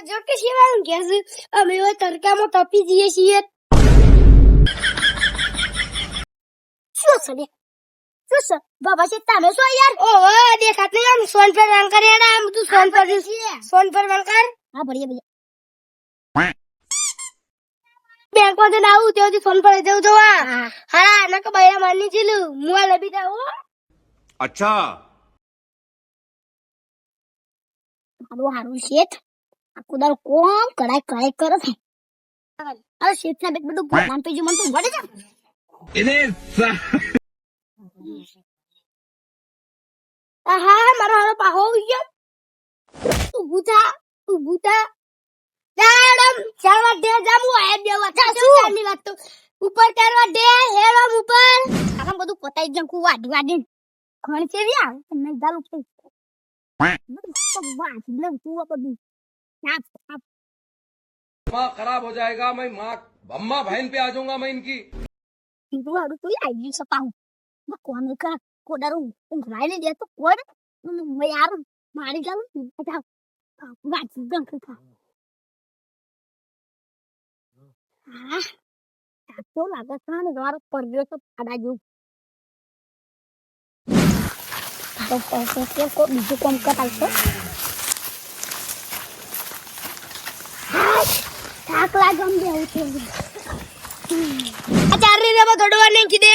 જો કે શિવાંગ કે છે અમે ઓ તડકામાં તપી જઈએ છીએ શું છે શું છે બાબા છે તમે શું યાર ઓહો દેખાત નહીં આમ સોન પર રંગ કરે આમ તું સોન પર રંગ કર હા ભડિયા બેંક માં જઈને આવું ત્યાંથી ફોન પર જવું જોવા હા નક બૈરા માની જીલું મુઆ લબી જાવ अच्छा હારું શેઠ આખું દાડો કોમ કરાય કરે છે અરે શેઠ ના બેટ બધું ભગવાન પેજુ મન તો વડે જા આહા મારો હાલો પાહો ગયો તું ભૂતા દાડમ ચાલવા દે જામુ આય દેવા ચાની વાત તો ઉપર કરવા દે હેરમ ઉપર આમ બધું પતાઈ જ કુ વાડી ઘણ છે યા તમને દાલુ છે माँ खराब हो जाएगा मैं माँ अम्मा बहन पे आ जाऊंगा मैं इनकी તું આવી સપાઉ કોણ કા કોડારું ઊંઘવાઈ ને દે તો કોડ મે યાર મારી જાવ જાવ વાંચી ગંખ ખા હા તો લાગે છે ને મારો પરવ્યો તો આડા જો તો પૈસે કે કો બીજું કામ કરાવ તો થાક લાગમ દેવું છે આચાર્ય રે ગડવા નહીં કીધે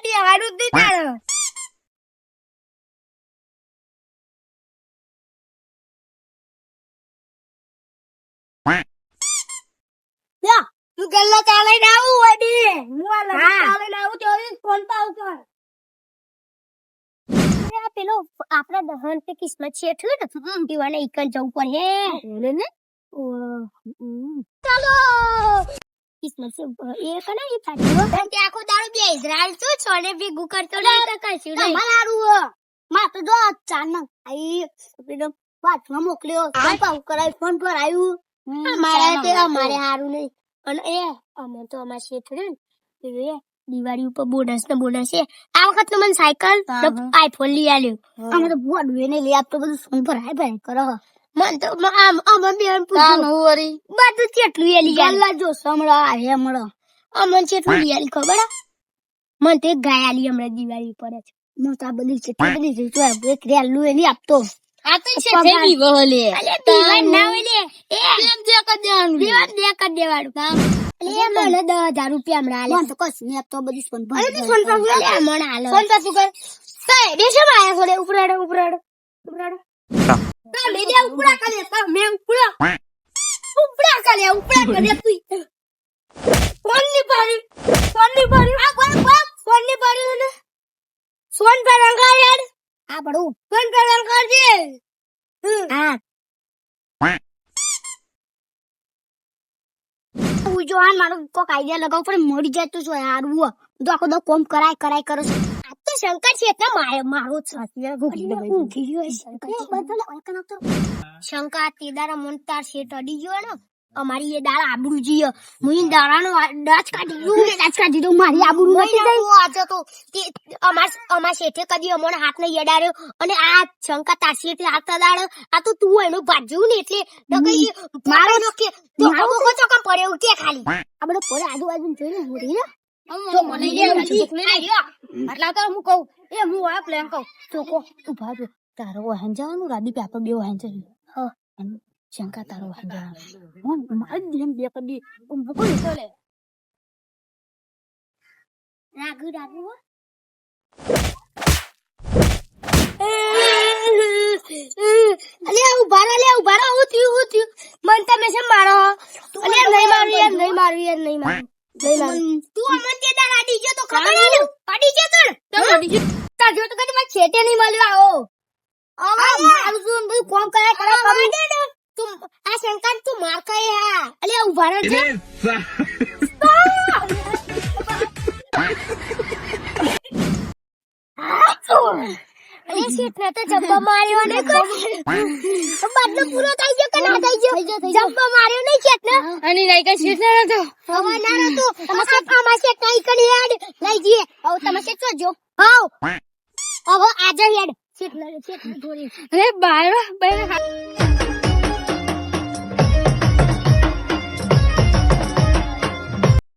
દી હાડું દી તાર યા તું ગલ્લા ચાલે ના આવું વડી મુઆ લગા ચાલે ના આવું ચોરી ફોન પાઉ કર પેલો આપણા દહન पे કિસ્મત છે એટલે ને દીવાને એકલ જવું પડે ને ચાલો કિસ્મત છે એ કને એ ફાટ્યો કેમ કે આખો દાડો બે ઇઝરાયલ છો છોને ભેગું કરતો નહીં તો કશું નહીં મારું માં તો જો ચાન આઈ પેલો વાતમાં મોકલ્યો ફોન પાઉ કરાય ફોન પર આવ્યું અમારે હારું નહીં અને એ અમે તો અમાર શેઠડે ને દિવાળી ઉપર બોનસ છે આ વખત તો મને સાયકલ આઈફોન લઈ આલ્યો અમે તો બોડવે ને લઈ આપતો બધું સોન પર હાય ભાઈ કરો મન તો આમ બેન પૂછ્યું વરી બધું કેટલું લઈ આલ્યા જો સમળા આવે હમણો અમન કેટલું લઈ આલી ખબર મન તે ગાય આલી હમણાં દિવાળી પર જ મન તો આ બધી છે તો એક રેલ લુએ નહીં આપતો આ તો છે થઈ વહલે અલે દીવાન ના ઓલે એ કેમ દે કર દેવાનું દીવાન દે કર દેવાનું કામ અલે મને 10,000 રૂપિયા હમણાં આલે તો કસ ને આપતો બધી ફોન પર અરે ફોન પર લે મને આલે ફોન પર શું કર કઈ દેશે માયા થોડે ઉપરાડો તો લે દે ઉપરા કરે તો મે ઉપરા કરે તું ફોન ની પાડી આ ફોન ની પાડી ને સોન પર રંગા યાર આ બડું ફોન પર રંગ કરજે હા હું જો આ મારો કોક આઈડિયા લગાવ પણ મળી જાય તો જો હારું તો આખો દો કોમ કરાય કરો છો આ તો શંકર છે એટલે મારો છે ઊંઘી ગયો શંકર તે દાડા મનતાર છે ટડી ગયો ને અમારી એ દાડા આબરૂ જીય મુઈ દાડાનો દાચ કાઢી દઉં મારી આબરૂ નથી ગઈ આજે તો તે અમાર શેઠે કદી અમોને હાથ ને યડાર્યો અને આ શંકા તાસી એટલે હાથ દાડો આ તો તું એનો ભાજ્યું ને એટલે ડગઈ મારો નો કે તો આવો કોચો કામ પડે ઉઠે ખાલી આ બધો પોરે આજુબાજુ જોઈને હોરી ને તો મને લે છોકરી આયો આટલા તો હું કહું એ હું આ પ્લાન કહું ચોકો તું ભાજો તારો વહન જવાનું રાદી પેપર બે વહન છે હા શંકા તારો વહન જવાનું હું મારી દેમ બે કદી બોલ ચાલે રાગુ અલે ઉભા રહો હું થયું મન તમે છે મારો અલે નહીં મારું તું અમને તે દાડા આડી ગયો તો ખબર આલે આડી ગયો તા જો તો કદી મને છેટે નહીં મળ્યો આવો મારું જોન બધું કોમ કરે ખબર દે ને તું આ શંકર તું માર ખાય હા અલે ઉભા રહો અરે શેઠ ને તો જબ્બા માર્યો ને બદલો પૂરો થઈ ગયો કે ના થઈ ગયો જબ્બા માર્યો નહીં શેઠ ને અને નહીં કે શેઠ ને તો હવે ના